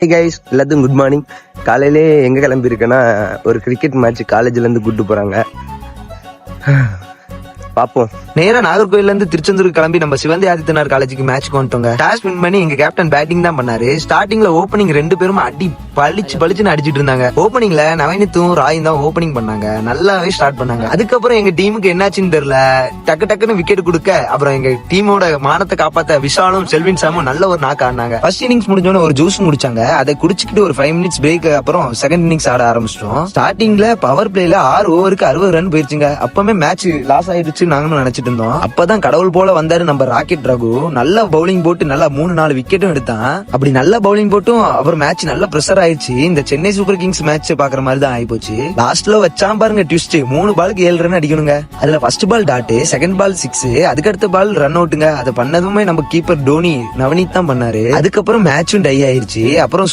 Hey guys, எல்லாத்துக்கும் good morning. காலையிலே எங்க கிளம்பி இருக்கேன்னா ஒரு கிரிக்கெட் மேட்ச் காலேஜ்ல இருந்து கூட்டு போறாங்க. பாப்போம். நேரா நாகர்கோயில்ல இருந்து திருச்செந்தூர் கிளம்பி நம்ம சிவந்தி ஆதித்தனார் காலேஜுக்கு மேட்ச் வந்துட்டோங்க. டாஸ் வின் பண்ணி எங்க கேப்டன் பேட்டிங் தான் பண்ணாரு. ஸ்டார்டிங்ல ஓப்பனிங் ரெண்டு பேரும் அடி பளிச்சுன்னு அடிச்சிட்டு இருந்தாங்க. ஓப்பனிங்ல நவீனத்தும் ராயும் தான் ஓப்பனிங் பண்ணாங்க. நல்லாவே ஸ்டார்ட் பண்ணாங்க. அதுக்கப்புறம் எங்க டீமுக்கு என்னாச்சுன்னு தெரியல, டக்குன்னு விக்கெட் கொடுக்க அப்புறம் எங்க டீமோட மானத்தை காப்பாத்த விஷாலும் செல்வின் சாமும் நல்ல ஒரு நாக்கு ஆடினாங்க. ஃபர்ஸ்ட் இன்னிங்ஸ் முடிஞ்சோன்னு ஒரு ஜூஸ் முடிச்சாங்க. அதை குடிச்சிட்டு ஒரு 5 மினிட்ஸ் பிரேக் அப்புறம் செகண்ட் இன்னிங்ஸ் ஆட ஆரம்பிச்சிட்டோம். ஸ்டார்டிங்ல பவர் பிளேல 6 ஓவருக்கு 60 ரன் போயிருச்சுங்க. அப்பவே மேட்ச் லாஸ் ஆயிடுச்சு நாங்களும் நினைச்சிட்டு இருந்தோம். அப்பதான் கடவுள் போல வந்தாரு நம்ம ராக்கெட் ரகு. நல்ல பவுலிங் போட்டு நல்லா 3-4 விக்கெட்டும் எடுத்தான். அப்படி நல்ல பவுலிங் போட்டும் அப்புறம் மேட்ச் நல்ல பிரஷர் ஆயிடுச்சு. இந்த சென்னை சூப்பர் கிங்ஸ் மேட்ச் பாக்குற மாதிரி தான் ஆயிப்போச்சு. லாஸ்ட்ல வச்சான் பாருங்க ட்விஸ்ட். 3 பாலுக்கு 7 ரன் அடிக்கணுங்க. அதுல first ball dot, second ball 6, அதுக்கு அடுத்த பால் ரன் அவுட்டுங்க. அதை பண்ணதுமே நம்ம கீப்பர் டோனி நவனீத் தான் பண்ணாரு. அதுக்கப்புறம் மேட்சும் டை ஆயிருச்சு. அப்புறம்